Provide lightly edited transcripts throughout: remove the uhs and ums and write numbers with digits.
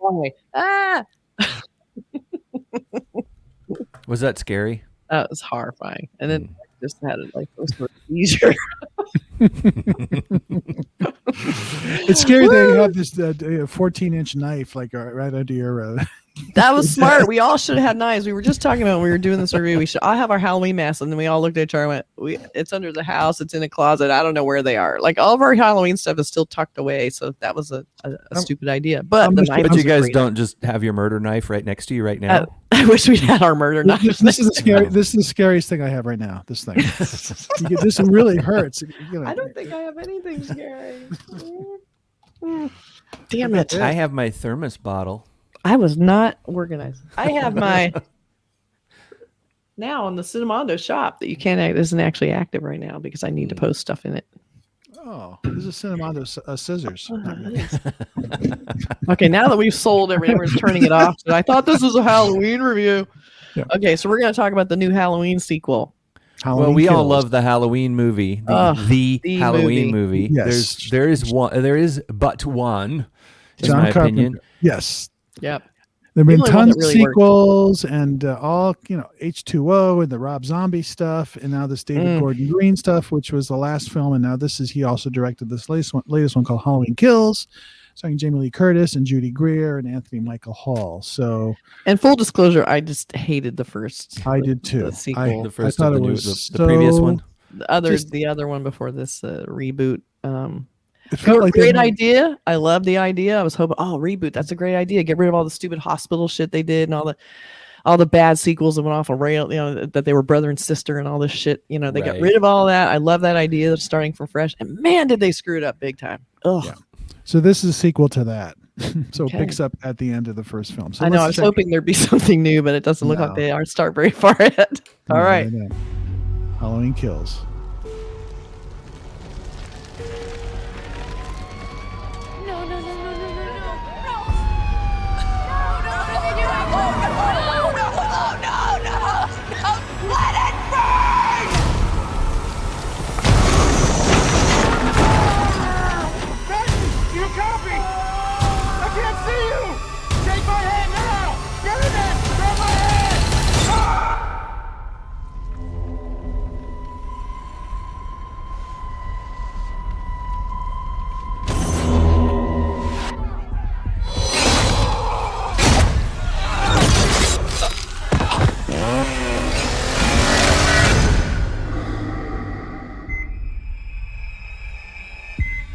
wrong way. Ah! Was that scary? That was horrifying. And then I just had it like those sort of seizure. It's scary that you have this 14-inch knife like right under your. That was smart. We all should have had knives. We were just talking about when we were doing this review. We should all have our Halloween masks, and then we all looked at each other and went, "It's under the house. It's in a closet. I don't know where they are." Like all of our Halloween stuff is still tucked away. So that was a stupid idea. But you guys don't just have your murder knife right next to you right now. I wish we'd had our murder knife. This is the scariest thing I have right now. This thing. This really hurts. I don't think I have anything scary. Damn it! I have my thermos bottle. I was not organized. I have my now on the Cinemondo shop that isn't actually active right now because I need to post stuff in it. Oh, this is Cinemondo scissors. Okay, now that we've sold everything, we're turning it off. So I thought this was a Halloween review. Yeah. Okay, so we're going to talk about the new Halloween sequel. Halloween Kills. All love the Halloween movie, the Halloween movie. Yes. There is but one, in John my opinion. Yes. Yep. There have been tons of sequels and all, H2O and the Rob Zombie stuff, and now this David Gordon Green stuff, which was the last film, and now he also directed this latest one called Halloween Kills, starring Jamie Lee Curtis and Judy Greer and Anthony Michael Hall. So, and full disclosure, I just hated the first. I did too. The sequel. The first of the previous one. The other one before this reboot. It felt like great idea. I love the idea. I was hoping, reboot. That's a great idea. Get rid of all the stupid hospital shit they did and all the bad sequels that went off a rail. That they were brother and sister and all this shit. They got rid of all that. I love that idea of starting from fresh. And man, did they screw it up big time. Ugh. Yeah. So this is a sequel to that. So it picks up at the end of the first film. So I know. I was hoping there'd be something new, but it doesn't look like they are start very far ahead. All right. Halloween Kills.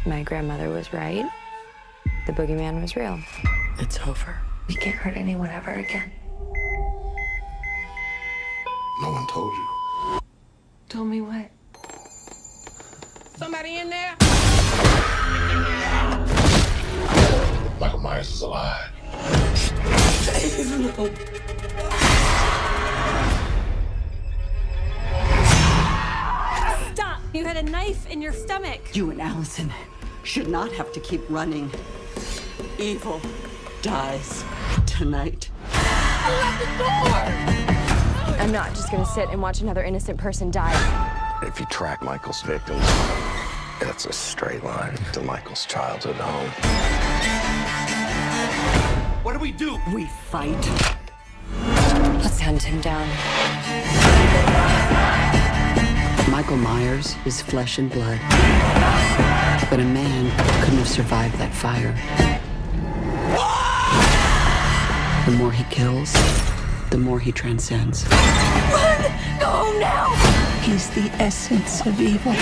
My grandmother was right. The boogeyman was real. It's over. We can't hurt anyone ever again. No one told you. Told me what? Somebody in there? Michael Myers is alive. Stop! You had a knife in your stomach. You and Allison should not have to keep running. Evil dies tonight. Lock the door! I'm not just gonna sit and watch another innocent person die. If you track Michael's victims, it's a straight line to Michael's childhood home. What do? We fight. Let's hunt him down. Michael Myers is flesh and blood. But a man couldn't have survived that fire. The more he kills, the more he transcends. Run! Go home now! He's the essence of evil.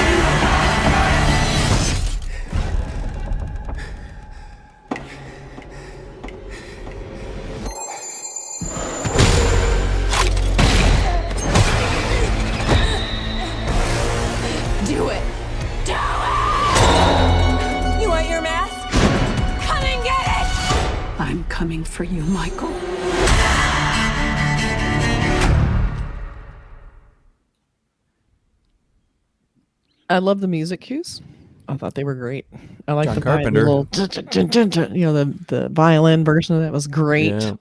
Do it! Do it! You want your mask? Come and get it! I'm coming for you, Michael. I love the music cues. I thought they were great. I like John the Carpenter. the violin version of that was great. Yeah.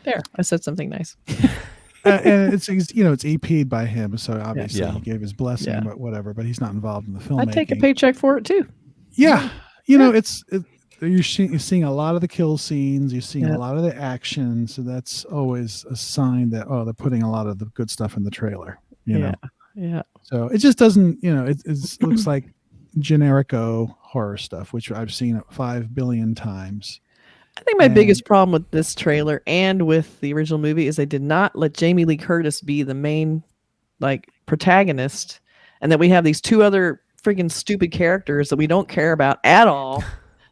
There, I said something nice. And it's EP'd by him, so obviously Yeah. he gave his blessing, but whatever. But he's not involved in the filmmaking. I'd take a paycheck for it too. Yeah, you're seeing a lot of the kill scenes. You're seeing a lot of the action. So that's always a sign that they're putting a lot of the good stuff in the trailer. You know. Yeah. So it just doesn't. It looks like generico horror stuff, which I've seen 5 billion times. I think my biggest problem with this trailer and with the original movie is they did not let Jamie Lee Curtis be the main protagonist, and that we have these 2 other freaking stupid characters that we don't care about at all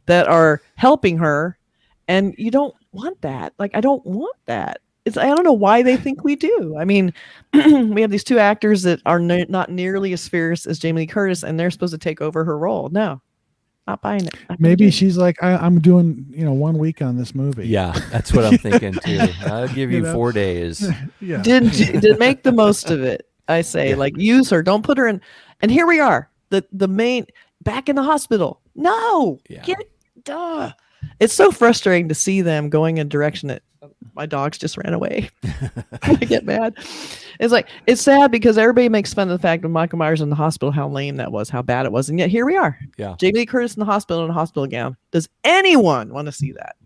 that are helping her, and you don't want that. I don't want that. I don't know why they think we do. I mean, we have these 2 actors that are not nearly as fierce as Jamie Lee Curtis, and they're supposed to take over her role. No, not buying it. Maybe she's like, I'm doing 1 week on this movie. Yeah, that's what I'm thinking too. I'll give you 4 days. Yeah. Did make the most of it. I say, use her. Don't put her in. And here we are, the main back in the hospital. No, duh. It's so frustrating to see them going in a direction that my dogs just ran away. I get mad. It's sad because everybody makes fun of the fact of Michael Myers in the hospital, how lame that was, how bad it was, and yet here we are. Yeah, Jamie Lee Curtis in a hospital gown. Does anyone want to see that?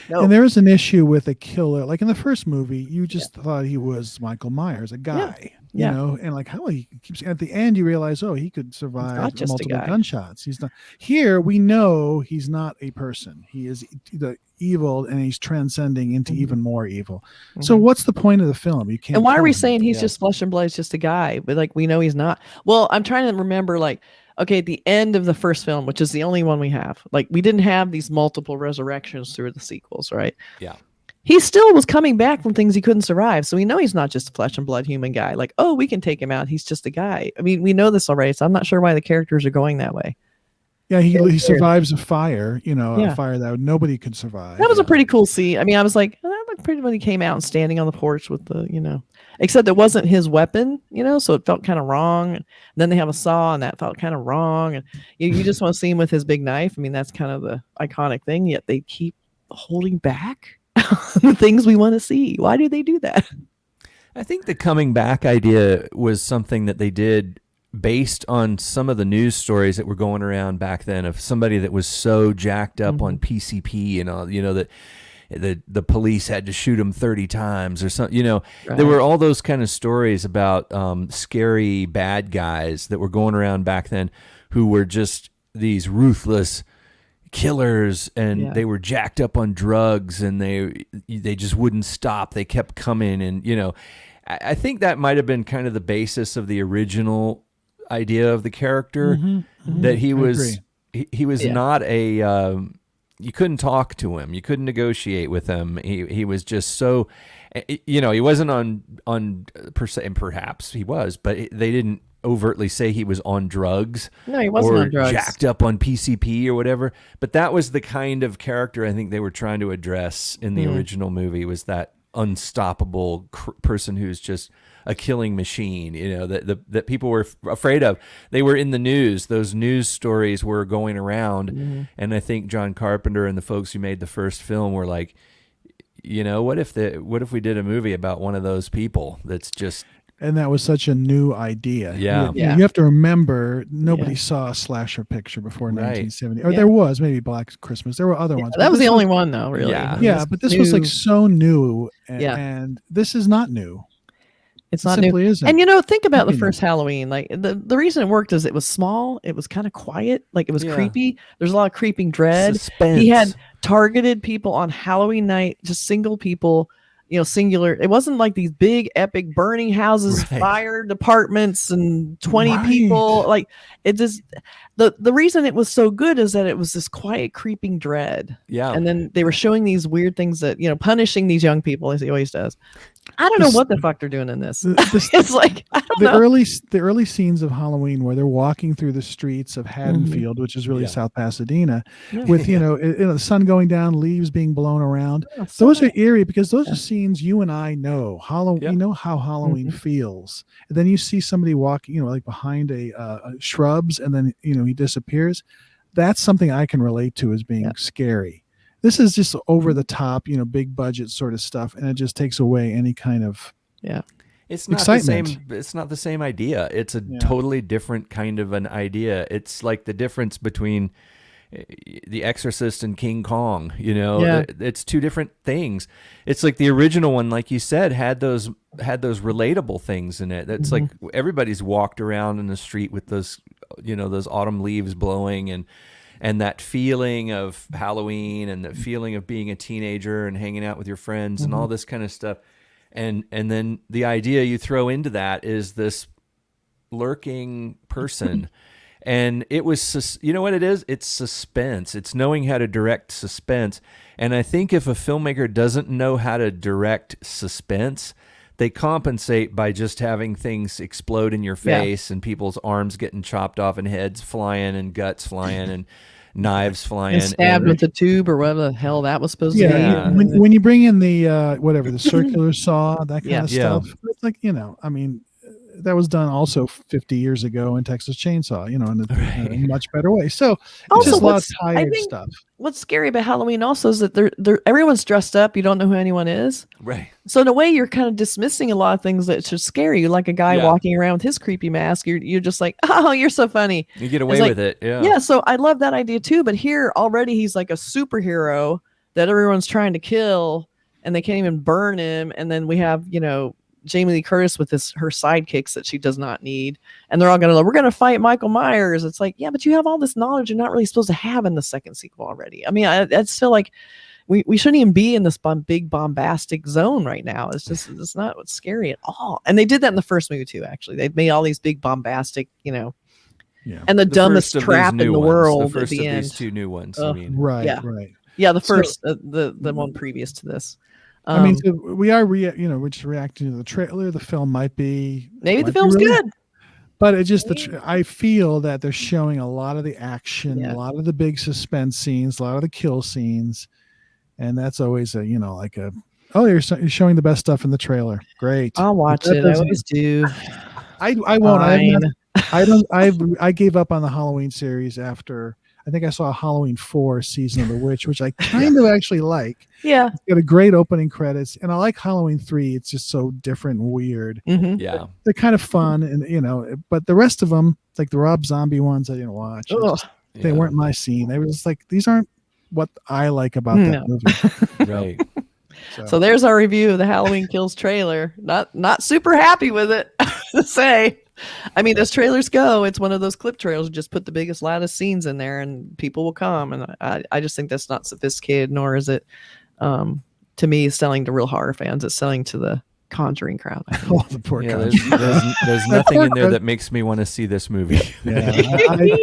No. And there was an issue with a killer. Like in the first movie, you just thought he was Michael Myers, a guy. You know, and how he keeps at the end you realize, he could survive multiple gunshots. He's not here. We know he's not a person. He is the evil, and he's transcending into even more evil. So what's the point of the film? You can't. And why are we saying he's just flesh and blood? He's just a guy, but we know he's not. Well, I'm trying to remember okay, at the end of the first film, which is the only one we have, we didn't have these multiple resurrections through the sequels, right? Yeah. He still was coming back from things he couldn't survive. So we know he's not just a flesh and blood human guy. We can take him out. He's just a guy. I mean, we know this already. So I'm not sure why the characters are going that way. Yeah, he survives a fire, a fire that nobody could survive. That was a pretty cool scene. I mean, I was like, that looked pretty when he came out and standing on the porch with the, except it wasn't his weapon, so it felt kind of wrong. And then they have a saw and that felt kind of wrong. And you just want to see him with his big knife. I mean, that's kind of the iconic thing, yet they keep holding back the things we want to see. Why do they do that? I think the coming back idea was something that they did based on some of the news stories that were going around back then of somebody that was so jacked up on PCP and all, that the police had to shoot him 30 times or something. Right. There were all those kind of stories about scary bad guys that were going around back then who were just these ruthless killers, and they were jacked up on drugs, and they just wouldn't stop. They kept coming, and I think that might have been kind of the basis of the original idea of the character, that he was not a you couldn't talk to him, you couldn't negotiate with him. He was just so he wasn't on per se, and perhaps he was, but they didn't overtly say he was on drugs. No, he wasn't on drugs. Jacked up on PCP or whatever. But that was the kind of character I think they were trying to address in the original movie, was that unstoppable person who's just a killing machine, that people were afraid of. They were in the news. Those news stories were going around. And I think John Carpenter and the folks who made the first film were like, what if we did a movie about one of those people that's just... And that was such a new idea. Yeah. You have to remember, nobody saw a slasher picture before 1970. Or there was maybe Black Christmas. There were other ones. That was the only one, though, really. Yeah, but this was so new. And this is not new. It's not new. Isn't. And think about the first Halloween. The reason it worked is it was small. It was kind of quiet. It was creepy. There's a lot of creeping dread. Suspense. He had targeted people on Halloween night, just single people. Singular. It wasn't like these big epic burning houses, fire departments, and 20 people. It just, the reason it was so good is that it was this quiet, creeping dread. Yeah. And then they were showing these weird things that, punishing these young people as he always does. I don't know what the fuck they're doing in this. It's I don't know. The early scenes of Halloween where they're walking through the streets of Haddonfield, which is really South Pasadena, with the sun going down, leaves being blown around. Those are eerie because those are scenes you and I know. You know how Halloween feels. And then you see somebody walking, behind a shrubs, and then he disappears. That's something I can relate to as being scary. This is just over the top, big budget sort of stuff, and it just takes away any kind of It's not excitement. The same. It's not the same idea. It's a totally different kind of an idea. It's like the difference between, The Exorcist and King Kong, it's two different things. It's like the original one, like you said, had those relatable things in it. That's like everybody's walked around in the street with those, those autumn leaves blowing and that feeling of Halloween and the feeling of being a teenager and hanging out with your friends and all this kind of stuff. And then the idea you throw into that is this lurking person. And it was, you know what it is? It's suspense. It's knowing how to direct suspense. And I think if a filmmaker doesn't know how to direct suspense, they compensate by just having things explode in your face and people's arms getting chopped off and heads flying and guts flying and knives flying. And stabbed with a tube or whatever the hell that was supposed to be. Yeah. When you bring in the, the circular saw, that kind of stuff, it's like, that was done also 50 years ago in Texas Chainsaw, in a much better way. So it's just a lot of tired stuff. What's scary about Halloween also is that everyone's dressed up. You don't know who anyone is. Right. So in a way, you're kind of dismissing a lot of things that should scare you. Like a guy walking around with his creepy mask. You're just like, oh, you're so funny. You get away with it. Yeah. Yeah. So I love that idea too. But here already he's like a superhero that everyone's trying to kill and they can't even burn him. And then we have, Jamie Lee Curtis with her sidekicks that she does not need. And they're all we're going to fight Michael Myers. It's like, yeah, but you have all this knowledge you're not really supposed to have in the second sequel already. I mean, that's still like, we shouldn't even be in this big bombastic zone right now. It's not what's scary at all. And they did that in the first movie too, actually. They made all these big bombastic, and the dumbest trap in the world at the end. These two new ones. I mean. Right. Yeah. The first, the one previous to this. So we are, we're just reacting to the trailer. The film might be the film's good, but it just I feel that they're showing a lot of the action, a lot of the big suspense scenes, a lot of the kill scenes, and that's always you're showing the best stuff in the trailer. Great, I'll watch it. I always do. I won't. I gave up on the Halloween series after. I think I saw Halloween 4 Season of the Witch, which I kind of actually like. Yeah. It's got a great opening credits. And I like Halloween 3. It's just so different and weird. Mm-hmm. Yeah. They're kind of fun. And, but the rest of them, like the Rob Zombie ones, I didn't watch. They weren't my scene. They were just like, these aren't what I like about that movie. Right. So there's our review of the Halloween Kills trailer. Not super happy with it, to say. I mean, as trailers go, it's one of those clip trailers. Just put the biggest, loudest scenes in there, and people will come. And I just think that's not sophisticated, nor is it, to me, selling to real horror fans. It's selling to the Conjuring crowd. Oh, the poor there's nothing in there that makes me want to see this movie. Yeah,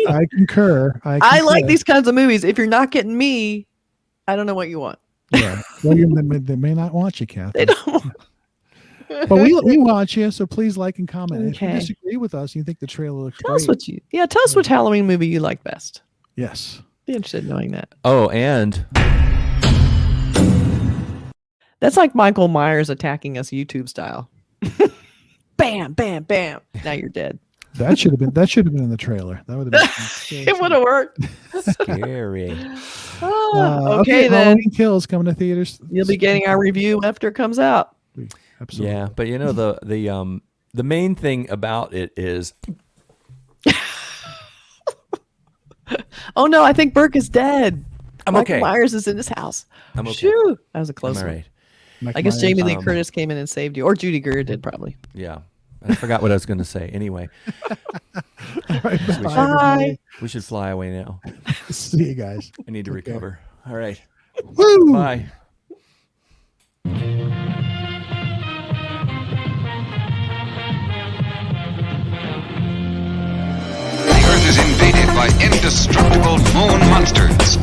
I concur. I like these kinds of movies. If you're not getting me, I don't know what you want. Yeah, well, they may not want you, Kathy. They don't. But we watch you, so please like and comment. Okay. If you disagree with us, you think the trailer looks great. Tell us which Halloween movie you like best. Yes. Be interested in knowing that. Oh, and that's like Michael Myers attacking us YouTube style. Bam, bam, bam. Now you're dead. That should have been in the trailer. That would have been it would have worked. Scary. Okay, then. Halloween Kills coming to theaters. You'll be getting our review after it comes out. Absolutely. Yeah, but the main thing about it is oh no, I think Burke is dead. Michael Myers is in his house. I'm okay. Shoo, that was a close one. Right. I guess Jamie Lee Curtis came in and saved you, or Judy Greer did probably. Yeah, I forgot what I was going to say. Anyway, all right, bye. We should fly away now. See you guys. I need to recover. All right. Woo! Bye. Is invaded by indestructible moon monsters.